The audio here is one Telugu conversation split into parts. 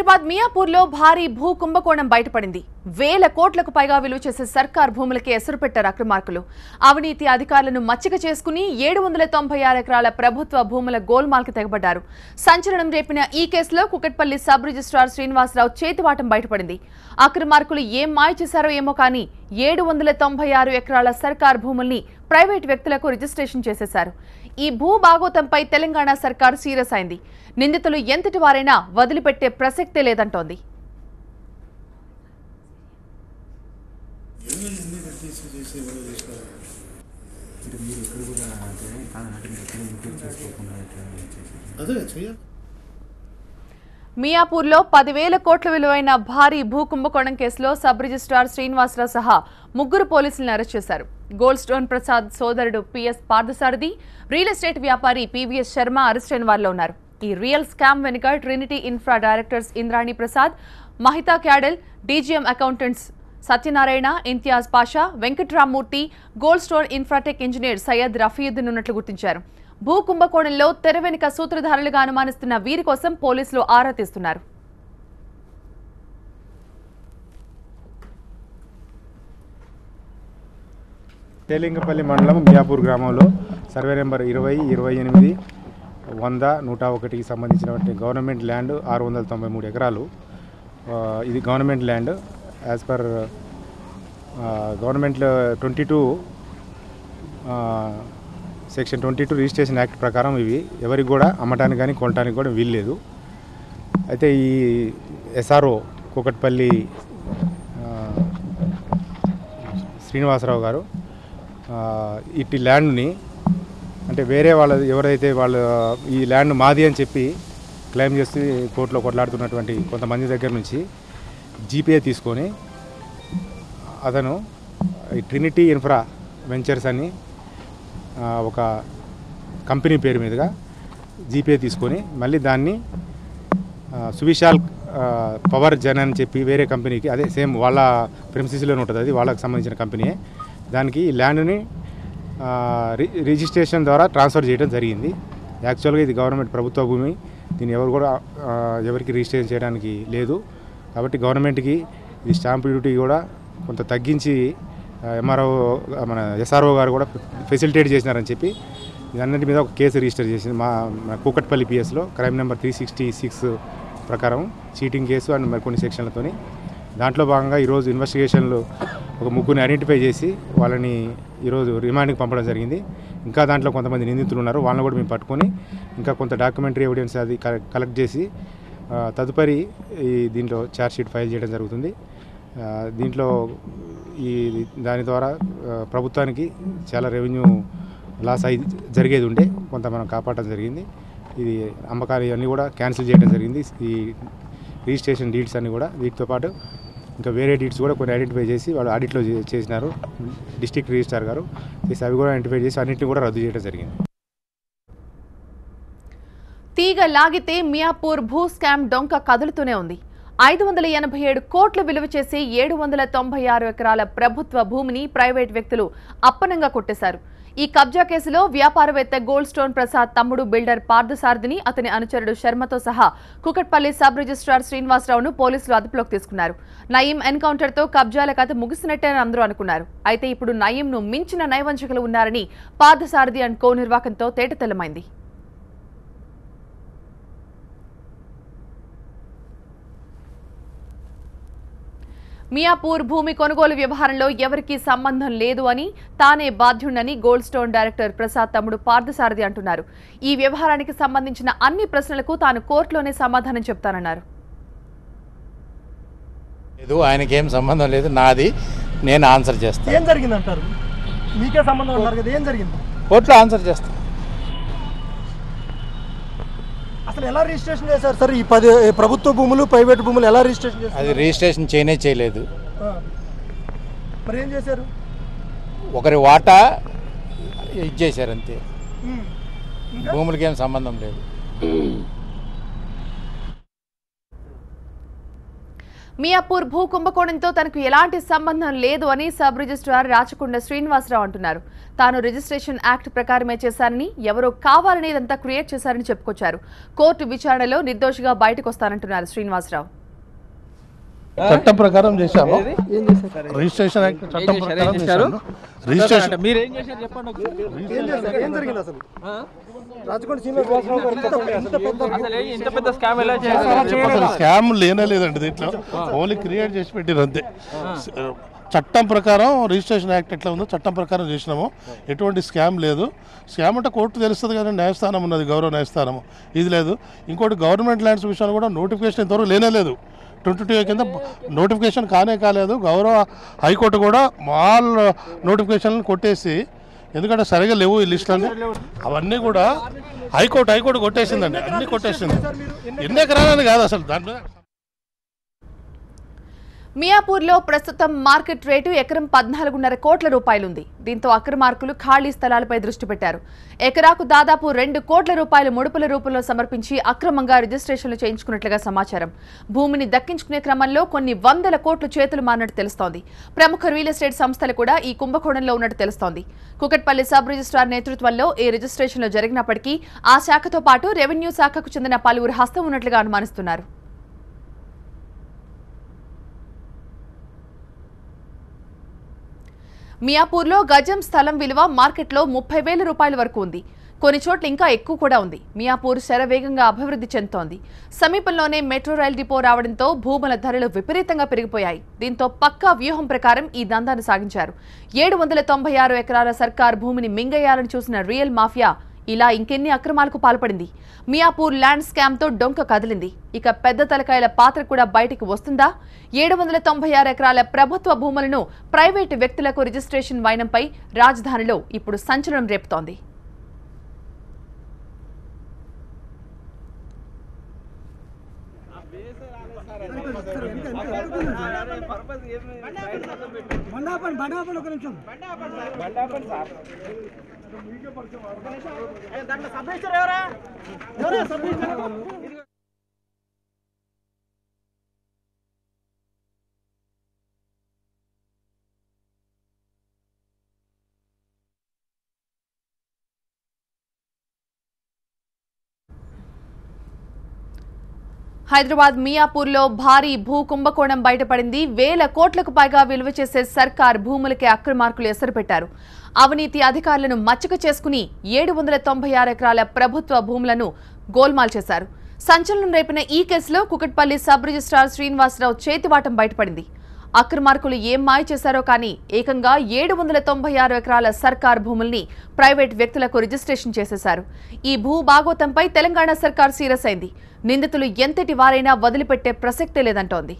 హైదరాబాద్ మియాపూర్లో భారీ భూ కుంభకోణం బయటపడింది. వేల కోట్లకు పైగా విలువ చేసే సర్కార్ భూములకి ఎసరు పెట్టారు అక్రమార్కులు. అవినీతి అధికారులను మచ్చిక చేసుకుని 796 ఎకరాల ప్రభుత్వ భూముల గోల్మాల్కి తెగబడ్డారు. సంచలనం రేపిన ఈ కేసులో కుకట్పల్లి సబ్ రిజిస్ట్రార్ శ్రీనివాసరావు చేతివాటం బయటపడింది. అక్రమార్కులు ఏం మాయ చేశారో ఏమో కానీ 796 ఎకరాల సర్కార్ భూముల్ని ప్రైవేట్ వ్యక్తులకు రిజిస్ట్రేషన్ చేసేశారు. ఈ భూ భాగోతంపై తెలంగాణ సర్కార్ సీరియస్ అయింది. నిందితులు ఎంతటి వారైనా వదిలిపెట్టే ప్రసక్తే లేదంటోంది. మియాపూర్లో 10,000 కోట్ల విలువైన భారీ భూ కుంభకోణం కేసులో సబ్ రిజిస్ట్రార్ శ్రీనివాసరావు సహా 3 పోలీసులను అరెస్ట్ చేశారు. గోల్డ్ స్టోన్ ప్రసాద్ సోదరుడు పిఎస్ పార్థసారథి, రియల్ ఎస్టేట్ వ్యాపారి పివిఎస్ శర్మ అరెస్ట్ అయిన వారిలో ఉన్నారు. ఈ రియల్ స్కామ్ వెనుక Trinity Infra directors Indrani Prasad, Mahita క్యాడల్, DGM accountants Satyanarayana, Imtiaz Pasha, Venkatramurthy, Gold Stone Infratech engineer Syed Rafiuddin ఉన్నట్లు గుర్తించారు. భూ కుంభకోణంలో తెర వెనుక సూత్రధారులుగా అనుమానిస్తున్న వీరి కోసం పోలీసులు ఆరా తీస్తున్నారు. తేలింగపల్లి మండలం మియాపూర్ గ్రామంలో సర్వే నెంబర్ 20, 28, 100, 101కి సంబంధించినటువంటి గవర్నమెంట్ ల్యాండ్ 693 ఎకరాలు. ఇది government land. As per government 22 section 22 registration act ప్రకారం ఇవి ఎవరికి కూడా అమ్మటానికి కానీ కొనటానికి కూడా వీల్లేదు. అయితే ఈ ఎస్ఆర్ఓ కూకట్పల్లి శ్రీనివాసరావు గారు ఇట్టి ల్యాండ్ని అంటే వేరే వాళ్ళ ఎవరైతే వాళ్ళు ఈ ల్యాండ్ మాది అని చెప్పి క్లెయిమ్ చేసి కోర్టులో కొట్లాడుతున్నటువంటి కొంతమంది దగ్గర నుంచి జీపీఏ తీసుకొని అతను ఈ ట్రినిటీ ఇన్ఫ్రా వెంచర్స్ అని ఒక కంపెనీ పేరు మీదుగా జీపీఏ తీసుకొని మళ్ళీ దాన్ని సువిశాల్ పవర్ జన్ అని చెప్పి వేరే కంపెనీకి, అదే సేమ్ వాళ్ళ ప్రెమిసిస్లోనే ఉంటుంది, అది వాళ్ళకి సంబంధించిన కంపెనీయే, దానికి ఈ ల్యాండ్ని రిజిస్ట్రేషన్ ద్వారా ట్రాన్స్ఫర్ చేయడం జరిగింది. యాక్చువల్గా ఇది గవర్నమెంట్ ప్రభుత్వ భూమి, దీన్ని ఎవరు కూడా ఎవరికి రిజిస్ట్రేషన్ చేయడానికి లేదు. కాబట్టి గవర్నమెంట్కి ఈ స్టాంప్ డ్యూటీ కూడా కొంత తగ్గించి ఎంఆర్ఓ మన ఎస్ఆర్ఓ గారు కూడా ఫెసిలిటేట్ చేసినారని చెప్పి ఇదన్నింటి మీద ఒక కేసు రిజిస్టర్ చేసింది మా కూకట్పల్లి పిఎస్లో క్రైమ్ నెంబర్ 366 ప్రకారం చీటింగ్ కేసు అండ్ మరికొన్ని సెక్షన్లతోని. దాంట్లో భాగంగా ఈరోజు ఇన్వెస్టిగేషన్లు ఒక 3 ఐడెంటిఫై చేసి వాళ్ళని ఈరోజు రిమాండ్కి పంపడం జరిగింది. ఇంకా దాంట్లో కొంతమంది నిందితులు ఉన్నారు, వాళ్ళని కూడా మేము పట్టుకొని ఇంకా కొంత డాక్యుమెంటరీ ఎవిడెన్స్ అది కలెక్ట్ చేసి తదుపరి దీంట్లో ఛార్జ్షీట్ ఫైల్ చేయడం జరుగుతుంది. దీంట్లో దాని ద్వారా ప్రభుత్వానికి చాలా రెవెన్యూ లాస్ జరిగేది ఉండే కొంత మనం కాపాడటం జరిగింది. ఇది అమ్మకాలు ఇవన్నీ కూడా క్యాన్సిల్ చేయడం జరిగింది. ఈ రిజిస్ట్రేషన్ డీడ్స్ అన్నీ కూడా, వీటితో పాటు ఇంకా వేరే డీడ్స్ కూడా కొన్ని ఐడెంటిఫై చేసి వాళ్ళు ఆడిట్లో చేసినారు డిస్ట్రిక్ట్ రిజిస్ట్రార్ గారు చేసి, అవి కూడా ఐడెంటిఫై చేసి అన్నింటినీ కూడా రద్దు చేయడం జరిగింది. తీగ లాగితే మియాపూర్ భూ స్కామ్ డొంక కదులుతూనే ఉంది. 587 కోట్ల విలువ చేసి 796 ఎకరాల ప్రభుత్వ భూమిని ప్రైవేట్ వ్యక్తులు అప్పనంగా కొట్టేశారు. ఈ కబ్జా కేసులో వ్యాపారవేత్త గోల్డ్ స్టోన్ ప్రసాద్ తమ్ముడు బిల్డర్ పార్థసారథిని, అతని అనుచరుడు శర్మతో సహా కుకట్పల్లి సబ్ రిజిస్ట్రార్ శ్రీనివాసరావును పోలీసులు అదుపులోకి తీసుకున్నారు. నయీం ఎన్కౌంటర్తో కబ్జాల కథ ముగిసినట్టే అందరూ అనుకున్నారు. అయితే ఇప్పుడు నయీంను మించిన నయవంచకులు ఉన్నారని పార్థసారథి అండ్ కో నిర్వాకంతో తేటతెల్లమైంది. మియాపూర్ భూమి కొనుగోలు వ్యవహారంలో ఎవరికీ సంబంధం లేదు అని, తానే బాధ్యుడని గోల్డ్ స్టోన్ డైరెక్టర్ ప్రసాద్ తమ్ముడు పార్థసారథి అంటున్నారు. ఈ వ్యవహారానికి సంబంధించిన అన్ని ప్రశ్నలకు తాను కోర్టులోనే సమాధానం చెప్తానన్నారు. ఆయనకేం సంబంధం లేదు, నాది నేను ఆన్సర్ చేస్తాను. ఏం జరిగిందంటారు? మీకే సంబంధం ఉన్నారు కదా, ఏం జరిగింది? కోర్టులో ఆన్సర్ చేస్తాను. అసలు ఎలా రిజిస్ట్రేషన్ చేశారు సార్? ఈ 10 ప్రభుత్వ భూములు ప్రైవేట్ భూములు ఎలా రిజిస్ట్రేషన్ చేశారు? అది రిజిస్ట్రేషన్ చేయలేదు. మరి ఏం చేశారు? ఒకరి వాటా ఇచ్చేశారు అంతే, భూములకి ఏం సంబంధం లేదు. మియాపూర్ భూ కుంభకోణంతో తనకు ఎలాంటి సంబంధం లేదు అని సబ్ రిజిస్ట్రార్ రాచకొండ శ్రీనివాసరావు అంటున్నారు. తాను రిజిస్ట్రేషన్ యాక్ట్ ప్రకారమే చేశారని, ఎవరో కావాలని ఇదంతా క్రియేట్ చేశారని చెప్పుకొచ్చారు. కోర్టు విచారణలో నిర్దోషిగా బయటకు వస్తానంటున్నారు శ్రీనివాసరావు. చట్టం ప్రకారం చేశాము. రిజిస్ట్రేషన్ యాక్ట్ చట్టం ప్రకారం చేశాము. రిజిస్ట్రేషన్ మీరు ఏం చేశారు చెప్పండి. ఏం జరిగింది అసలు? రాచకొండ శ్రీనివాసరావు గారు ఇంత పెద్ద స్కామ్ ఎలా చేశారు? స్కామ్ లేదండి దీంట్లో, ఓన్లీ క్రియేట్ చేసి పెట్టిరు అంతే. చట్టం ప్రకారం రిజిస్ట్రేషన్ యాక్ట్ ఎట్లా ఉందో చట్టం ప్రకారం చేసినాము. ఎటువంటి స్కామ్ లేదు. స్కామ్ అంటే కోర్టు తెలుస్తుంది కానీ న్యాయస్థానం ఉన్నది, గౌరవ న్యాయస్థానం, ఇది లేదు. ఇంకోటి గవర్నమెంట్ ల్యాండ్స్ విషయాలు కూడా నోటిఫికేషన్ ఇంతవరకు లేదు. 22 కింద నోటిఫికేషన్ కాలేదు. గౌరవ హైకోర్టు కూడా ఆల్ నోటిఫికేషన్లను కొట్టేసి, ఎందుకంటే సరిగా లేవు ఈ లిస్టులన్నీ, అవన్నీ కూడా హైకోర్టు కొట్టేసిందండి, అన్ని కొట్టేసింది. ఎన్ని ఎకరాలని కాదు అసలు దాని మీద. మియాపూర్లో ప్రస్తుతం మార్కెట్ రేటు ఎకరం 14.5 కోట్ల రూపాయలుంది. దీంతో అక్రమార్కులు ఖాళీ స్థలాలపై దృష్టి పెట్టారు. ఎకరాకు దాదాపు 2 కోట్ల రూపాయలు ముడుపుల రూపంలో సమర్పించి అక్రమంగా రిజిస్ట్రేషన్లు చేయించుకున్నట్లుగా సమాచారం. భూమిని దక్కించుకునే క్రమంలో కొన్ని వందల కోట్లు చేతులు మారినట్టు తెలుస్తోంది. ప్రముఖ రియల్ ఎస్టేట్ సంస్థలు కూడా ఈ కుంభకోణంలో ఉన్నట్టు తెలుస్తోంది. కుకట్పల్లి సబ్ రిజిస్ట్రార్ నేతృత్వంలో ఈ రిజిస్ట్రేషన్లు జరిగినప్పటికీ ఆ శాఖతో పాటు రెవెన్యూ శాఖకు చెందిన పలువురు హస్తం ఉన్నట్లుగా అనుమానిస్తున్నారు. మియాపూర్లో గజం స్థలం విలువ మార్కెట్లో 30,000 రూపాయల వరకు ఉంది. కొన్ని చోట్ల ఇంకా ఎక్కువ కూడా ఉంది. మియాపూర్ శరవేగంగా అభివృద్ధి చెందుతోంది. సమీపంలోనే మెట్రో రైల్ డిపో రావడంతో భూముల ధరలు విపరీతంగా పెరిగిపోయాయి. దీంతో పక్కా వ్యూహం ప్రకారం ఈ దందాను సాగించారు. 796 ఎకరాల సర్కార్ భూమిని మింగేయాలని చూసిన రియల్ మాఫియా ఇలా ఇంకెన్ని అక్రమాలకు పాల్పడింది. మియాపూర్ ల్యాండ్ స్కామ్ తో డొంక కదిలింది. ఇక పెద్ద తలకాయల పాత్ర కూడా బయటికి వస్తుందా? 796 ఎకరాల ప్రభుత్వ భూములను ప్రైవేటు వ్యక్తులకు రిజిస్ట్రేషన్ వైనంపై రాజధానిలో ఇప్పుడు సంచలనం రేపుతోంది. హైదరాబాద్ మియాపూర్లో భారీ భూ కుంభకోణం బయటపడింది. 1000 కోట్లకు పైగా విలువ చేసే సర్కార్ భూములకే అక్రమార్కులు ఎసరు పెట్టారు. అవినీతి అధికారులను మచ్చిక చేసుకుని 796 ఎకరాల ప్రభుత్వ భూములను గోల్మాల్ చేశారు. సంచలనం రేపిన ఈ కేసులో కుకట్పల్లి సబ్ రిజిస్ట్రార్ శ్రీనివాసరావు చేతివాటం బయటపడింది. అక్రమార్కులు ఏం మాయ చేశారో కానీ ఏకంగా 796 ఎకరాల సర్కార్ భూముల్ని ప్రైవేట్ వ్యక్తులకు రిజిస్ట్రేషన్ చేసేశారు. ఈ భూ భాగోతంపై తెలంగాణ సర్కార్ సీరియస్ అయింది. నిందితులు ఎంతటి వారైనా వదిలిపెట్టే ప్రసక్తే లేదంటోంది.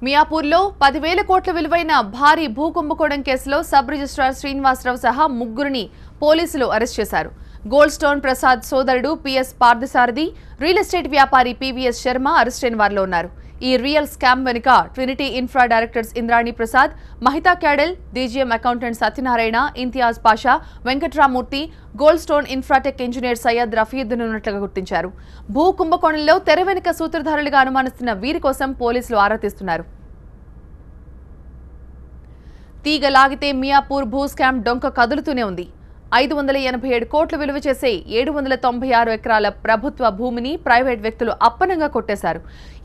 మియాపూర్లో 10,000 కోట్ల విలువైన భారీ భూ కుంభకోణం కేసులో సబ్ రిజిస్ట్రార్ శ్రీనివాసరావు సహా ముగ్గురిని పోలీసులు అరెస్ట్ చేశారు. గోల్డ్ స్టోన్ ప్రసాద్ సోదరుడు పిఎస్ పార్థసారథి, రియల్ ఎస్టేట్ వ్యాపారి పివిఎస్ శర్మ అరెస్టైన వారిలో ఉన్నారు. ఈ రియల్ స్కామ్ వెనుక Trinity Infra directors Indrani Prasad, Mahita క్యాడెల్, DGM accountant Satyanarayana, Imtiaz Pasha, Venkatramurthy, Gold Stone Infratech engineer Syed Rafiuddin ఉన్నట్లుగా గుర్తించారు. భూ కుంభకోణంలో తెర వెనుక సూత్రధారులుగా అనుమానిస్తున్న వీరి కోసం పోలీసులు ఆరా తీస్తున్నారు. తీగ లాగితే మియాపూర్ భూ స్కామ్ డొంక కదులుతూనే ఉంది. 587 కోట్లు విలువ చేసే 796 ఎకరాల ప్రభుత్వ భూమిని ప్రైవేట్ వ్యక్తులు అప్పనంగా కొట్టేశారు.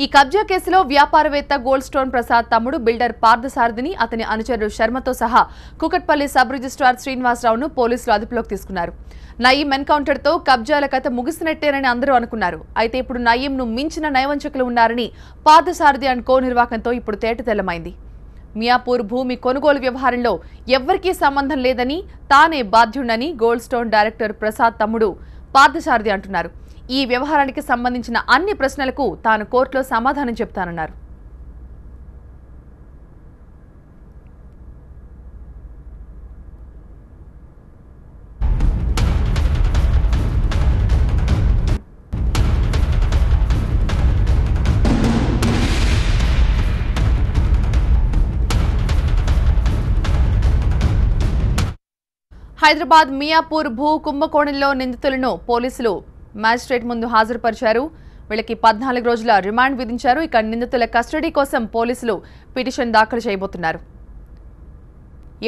ఈ కబ్జా కేసులో వ్యాపారవేత్త గోల్డ్ స్టోన్ ప్రసాద్ తమ్ముడు బిల్డర్ పార్థసారథిని, అతని అనుచరుడు శర్మతో సహా కుకట్పల్లి సబ్ రిజిస్ట్రార్ శ్రీనివాసరావును పోలీసులు అదుపులోకి తీసుకున్నారు. నయీం ఎన్కౌంటర్తో కబ్జాల కథ ముగిసినట్టేనని అందరూ అనుకున్నారు. అయితే ఇప్పుడు నయీంను మించిన నయవంచకులు ఉన్నారని పార్థసారథి అండ్ కో నిర్వాకంతో ఇప్పుడు తేటతెల్లమైంది. మియాపూర్ భూమి కొనుగోలు వ్యవహారంలో ఎవ్వరికీ సంబంధం లేదని, తానే బాధ్యుడని గోల్డ్ స్టోన్ డైరెక్టర్ ప్రసాద్ తమ్ముడు పార్థసారథి అంటున్నారు. ఈ వ్యవహారానికి సంబంధించిన అన్ని ప్రశ్నలకు తాను కోర్టులో సమాధానం చెప్తానన్నారు. హైదరాబాద్ మియాపూర్ భూ కుంభకోణంలో నిందితులను పోలీసులు మ్యాజిస్ట్రేట్ ముందు హాజరుపరిచారు. వీళ్ళకి 14 రోజుల రిమాండ్ విధించారు. ఇక నిందితుల కస్టడీ కోసం పోలీసులు పిటిషన్ దాఖలు చేయబోతున్నారు.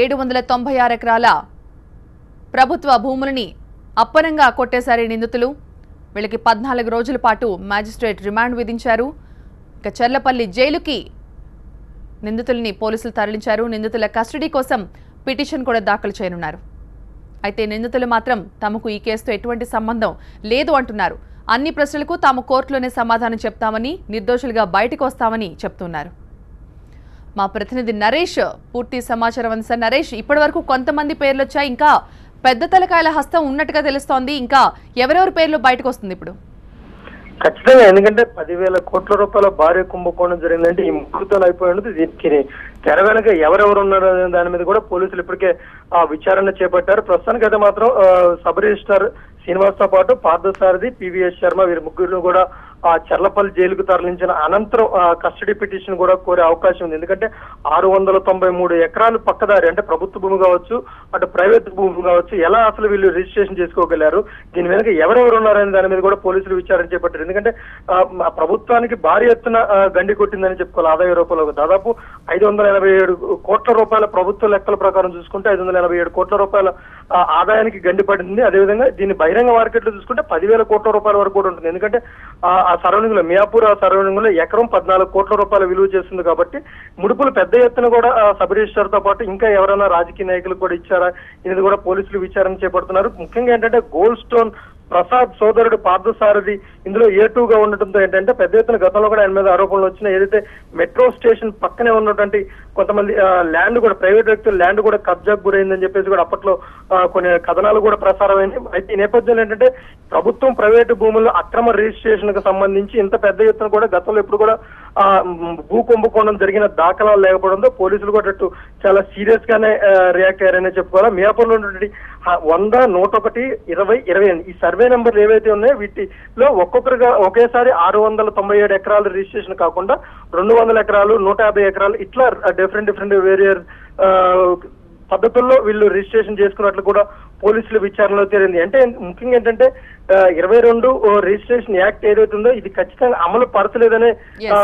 796 ఎకరాల ప్రభుత్వ భూములని అప్పనంగా కొట్టేశారు నిందితులు. వీళ్ళకి 14 రోజుల పాటు మ్యాజిస్ట్రేట్ రిమాండ్ విధించారు. ఇక చర్లపల్లి జైలుకి నిందితుల్ని పోలీసులు తరలించారు. నిందితుల కస్టడీ కోసం పిటిషన్ కూడా దాఖలు చేయనున్నారు. అయితే నిందితులు మాత్రం తమకు ఈ కేసుతో ఎటువంటి సంబంధం లేదు అంటున్నారు. అన్ని ప్రశ్నలకు తాము కోర్టులోనే సమాధానం చెప్తామని, నిర్దోషులుగా బయటకు వస్తామని చెప్తున్నారు. మా ప్రతినిధి నరేష్ పూర్తి సమాచారం అందిస్తారు. నరేష్, ఇప్పటివరకు కొంతమంది పేర్లు వచ్చాయి, ఇంకా పెద్ద తలకాయల హస్తం ఉన్నట్టుగా తెలుస్తోంది. ఇంకా ఎవరెవరి పేర్లు బయటకు వస్తుంది ఇప్పుడు? ఖచ్చితంగా, ఎందుకంటే 10,000 కోట్ల రూపాయల భారీ కుంభకోణం జరిగిందంటే ఈ ముగ్గురుతో అయిపోయినది. దీనికి తెర వెనక ఎవరెవరు ఉన్నారు అనే దాని మీద కూడా పోలీసులు ఇప్పటికే విచారణ చేపట్టారు. ప్రస్తుతానికి అయితే మాత్రం సబ్ రిజిస్ట్రార్ శ్రీనివాస్తో పాటు పార్థసారథి, పివిఎస్ శర్మ వీరి ముగ్గురు కూడా చర్లపల్లి జైలుకు తరలించిన అనంతరం కస్టడీ పిటిషన్ కూడా కోరే అవకాశం ఉంది. ఎందుకంటే 693 ఎకరాలు పక్కదారి, అంటే ప్రభుత్వ భూమి కావచ్చు, అటు ప్రైవేట్ భూమి కావచ్చు, ఎలా అసలు వీళ్ళు రిజిస్ట్రేషన్ చేసుకోగలిగారు, దీని వెనక ఎవరెవరు ఉన్నారనే దాని మీద కూడా పోలీసులు విచారణ చేపట్టారు. ఎందుకంటే ప్రభుత్వానికి భారీ ఎత్తున గండి కొట్టిందని చెప్పుకోవాలి. ఆదాయ రూపంలో దాదాపు 587 కోట్ల రూపాయల ప్రభుత్వ లెక్కల ప్రకారం చూసుకుంటే 587 కోట్ల రూపాయల ఆదాయానికి గండి పడింది. అదేవిధంగా దీన్ని బహిరంగ మార్కెట్లో చూసుకుంటే 10,000 కోట్ల రూపాయల వరకు కూడా ఉంటుంది. ఎందుకంటే ఆ సరౌండింగ్ లో మియాపూర్ సరౌండింగ్ లో ఎకరం 14 కోట్ల రూపాయల విలువ చేస్తుంది. కాబట్టి ముడుపులు పెద్ద ఎత్తున కూడా సబ్ రిజిస్టర్ తో పాటు ఇంకా ఎవరైనా రాజకీయ నాయకులు కూడా ఇచ్చారా ఇది కూడా పోలీసులు విచారణ చేపడుతున్నారు. ముఖ్యంగా ఏంటంటే గోల్డ్ స్టోన్ ప్రసాద్ సోదరుడు పార్థసారథి ఇందులో A2గా ఉండటంతో ఏంటంటే పెద్ద ఎత్తున గతంలో కూడా ఆయన మీద ఆరోపణలు వచ్చిన ఏదైతే మెట్రో స్టేషన్ పక్కనే ఉన్నటువంటి కొంతమంది ల్యాండ్ కూడా, ప్రైవేట్ వ్యక్తుల ల్యాండ్ కూడా కబ్జాకు గురైందని చెప్పేసి కూడా అప్పట్లో కొన్ని కథనాలు కూడా ప్రసారమైంది. అయితే ఈ నేపథ్యంలో ఏంటంటే ప్రభుత్వం ప్రైవేటు భూముల్లో అక్రమ రిజిస్ట్రేషన్ కు సంబంధించి ఇంత పెద్ద ఎత్తున కూడా గతంలో ఎప్పుడు కూడా భూ కుంభకోణం జరిగిన దాఖలాలు లేకపోవడంతో పోలీసులు కూడా చాలా సీరియస్ గానే రియాక్ట్ అయ్యారనే చెప్పుకోవాలి. మియాపూర్లో ఉన్నటువంటి 100, 101, 20, 28 ఈ సర్వే నెంబర్లు ఏవైతే ఉన్నాయో వీటిలో ఒక్కొక్కరుగా ఒకేసారి 697 ఎకరాలు రిజిస్ట్రేషన్ కాకుండా 200 ఎకరాలు, 150 ఎకరాలు ఇట్లా డిఫరెంట్ వేరియర్ పద్ధతుల్లో వీళ్ళు రిజిస్ట్రేషన్ చేసుకున్నట్లు కూడా పోలీసుల విచారణలో తేలింది. అంటే ముఖ్యంగా ఏంటంటే 22 రిజిస్ట్రేషన్ యాక్ట్ ఏదైతే ఉందో ఇది ఖచ్చితంగా అమలు పరచలేదనే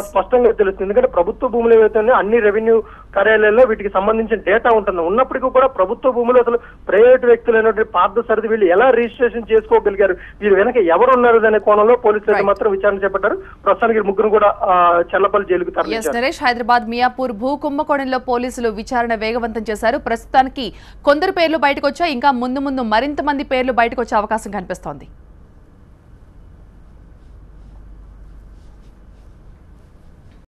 స్పష్టంగా తెలుస్తుంది. ఎందుకంటే ప్రభుత్వ భూములు ఏవైతే ఉన్నాయో అన్ని రెవెన్యూ కార్యాలయాల్లో వీటికి సంబంధించిన డేటా ఉంటుంది. ఉన్నప్పటికీ కూడా ప్రభుత్వ భూములు అసలు ప్రైవేట్ వ్యక్తులైనటువంటి పార్థసారథి వీళ్ళు ఎలా రిజిస్ట్రేషన్ చేసుకోగలిగారు, వీరు వెనక ఎవరు ఉన్నారు అనే కోణంలో పోలీసులు మాత్రం విచారణ చేపట్టారు. ప్రస్తుతానికి ముగ్గురు కూడా చర్లపల్లి జైలుకు తరలించారు. నరేష్, హైదరాబాద్ మియాపూర్ భూ కుంభకోణంలో పోలీసులు విచారణ వేగవంతం చేశారు. ప్రస్తుతానికి కొందరు పేర్లు బయటకు వచ్చాయి, ఇంకా ముందు మరింత మంది పేర్లు బయటకు వచ్చే అవకాశం కనిపిస్తోంది.